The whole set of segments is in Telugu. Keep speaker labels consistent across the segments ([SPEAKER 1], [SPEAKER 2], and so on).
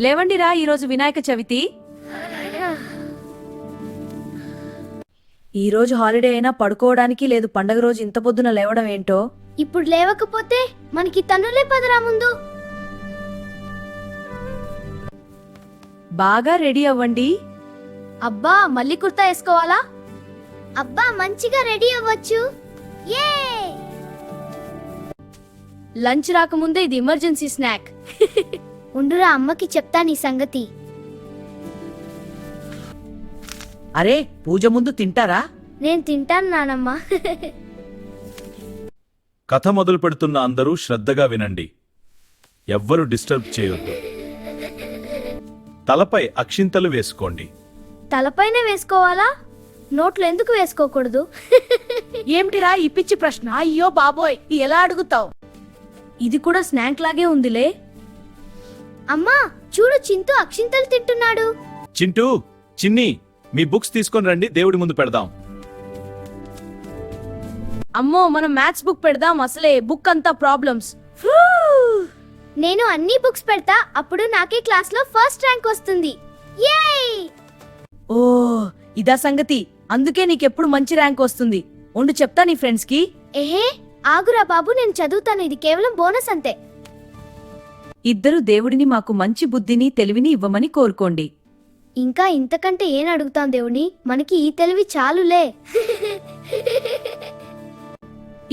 [SPEAKER 1] లేవండిరా, ఈరోజు వినాయక చవితి. ఈరోజు హాలిడే అయినా పడుకోవడానికి లేదు, పండగ రోజు ఇంత పొద్దున లేవడం ఏంటో.
[SPEAKER 2] ఇప్పుడు లేవకపోతే మనకి తన్నులే పదరా ముందు.
[SPEAKER 1] బాగా రెడీ అవ్వండి.
[SPEAKER 2] అబ్బా మళ్ళీ కుర్తా వేసుకోవాలా? అబ్బా మంచిగా రెడీ అవ్వచ్చు. ఏ లంచ్ రాకముందే ఇది ఎమర్జెన్సీ స్నాక్. ఉండురా, అమ్మకి చెప్తా నీ సంగతి.
[SPEAKER 3] అరే, పూజ ముందు తింటారా?
[SPEAKER 2] నేను తింటాను నానమ్మ.
[SPEAKER 4] కథ మొదలు పెడుతున్న అందరూ శ్రద్ధగా వినండి. ఎవ్వరు డిస్టర్బ్ చేయొద్దు. తలపై అక్షింతలు వేసుకోండి.
[SPEAKER 2] తలపైనే వేసుకోవాలా? నోట్లు ఎందుకు వేసుకోకూడదు?
[SPEAKER 1] ఏమిటిరా ఈ పిచ్చి ప్రశ్న? అయ్యో బాబోయ్, ఎలా అడుగుతావు? ఇది కూడా స్నాక్ లాగే ఉందిలే.
[SPEAKER 2] అమ్మా చూడు, చింటూ అక్షింతలు తింటున్నాడు.
[SPEAKER 4] చింటూ, చిన్ని, మీ బుక్స్ తీసుకొని రండి, దేవుడి ముందు పెడదాం.
[SPEAKER 1] అమ్మో, మనం మ్యాథ్స్ బుక్ పెడదాం, అసలే బుక్ అంతా ప్రాబ్లమ్స్.
[SPEAKER 2] నేను అన్ని బుక్స్ పెడతా, అప్పుడు నాకే క్లాస్ లో ఫస్ట్ ర్యాంక్ వస్తుంది. యేయ్!
[SPEAKER 1] ఓ ఇదా సంగతి, అందుకే నీకెప్పుడు మంచి ర్యాంక్ వస్తుంది. ఉండు చెప్తా నీ ఫ్రెండ్స్ కి.
[SPEAKER 2] ఏహే ఆగురా బాబు, నేను చదువుతాను, ఇది కేవలం బోనస్ అంతే.
[SPEAKER 1] ఇద్దరు దేవుడిని మాకు మంచి బుద్ధిని తెలివిని ఇవ్వమని కోరుకోండి.
[SPEAKER 2] ఇంకా ఇంతకంటే ఏం అడుగుతాం దేవుని, మనకి ఈ తెలివి చాలులే.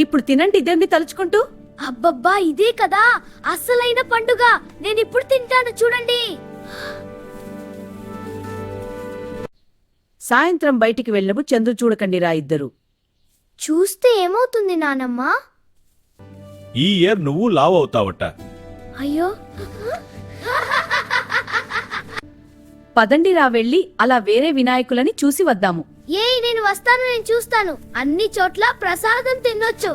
[SPEAKER 1] ఇప్పుడు తినండి ఇద్దరిని తలుచుకుంటూ.
[SPEAKER 2] అబ్బబ్బా ఇదే కదా అసలైన పండుగ, నేను ఇప్పుడు తింటాను చూడండి.
[SPEAKER 1] సాయంత్రం బయటికి వెళ్ళినప్పుడు చంద్రు చూడకండి రా ఇద్దరు.
[SPEAKER 2] చూస్తే ఏమవుతుంది నానమ్మ?
[SPEAKER 4] ఈ ఇయర్ నువ్వు లావ్ అవుతావట.
[SPEAKER 2] అయ్యో,
[SPEAKER 1] పదండి రా, వెళ్ళి అలా వేరే వినాయకులని చూసి వద్దాము.
[SPEAKER 2] ఏయ్ నేను వస్తాను, నేను చూస్తాను. అన్ని చోట్ల ప్రసాదం తినొచ్చు.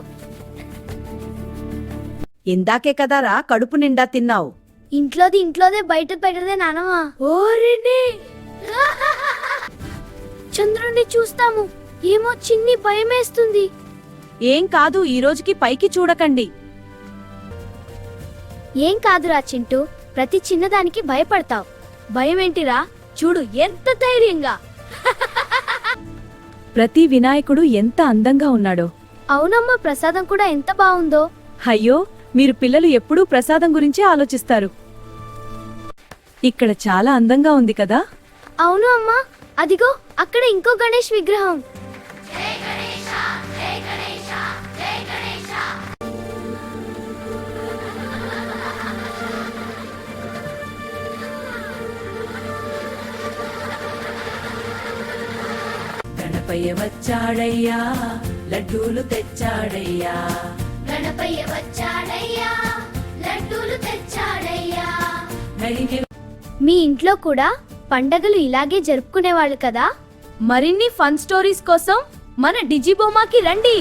[SPEAKER 1] ఇందాకే కదారా కడుపు నిండా తిన్నావు.
[SPEAKER 2] ఇంట్లోదే బయట పెట్టదే నానమ్మ. ఓరిని చంద్రుణ్ణి చూస్తాము, ఏమో చిన్ని భయమేస్తుంది.
[SPEAKER 1] ఏం కాదు, ఈ రోజుకి పైకి చూడకండి.
[SPEAKER 2] ఏం కాదురా చింటూ, ప్రతి చిన్నదానికి భయపడతావు. భయమేంటిరా, చూడు ఎంత ధైర్యంగా.
[SPEAKER 1] ప్రతి వినాయకుడు ఎంత అందంగా ఉన్నాడో.
[SPEAKER 2] అవునమ్మా, ప్రసాదం కూడా ఎంత బాగుందో.
[SPEAKER 1] అయ్యో, మీరు పిల్లలు ఎప్పుడూ ప్రసాదం గురించే ఆలోచిస్తారు. ఇక్కడ చాలా అందంగా ఉంది కదా.
[SPEAKER 2] అవును అమ్మా, అదిగో అక్కడ ఇంకో గణేష్ విగ్రహం.
[SPEAKER 1] గణపయ్య వచ్చాడయ్యా, లడ్డూలు తెచ్చాడయ్యా.
[SPEAKER 2] గణపయ్య వచ్చాడయ్యా, లడ్డూలు తెచ్చాడయ్యా. మీ ఇంట్లో కూడా పండగలు ఇలాగే జరుపుకునేవాళ్ళు కదా?
[SPEAKER 1] మరిన్ని ఫన్ స్టోరీస్ కోసం మన డిజిబొమ్మకి రండి.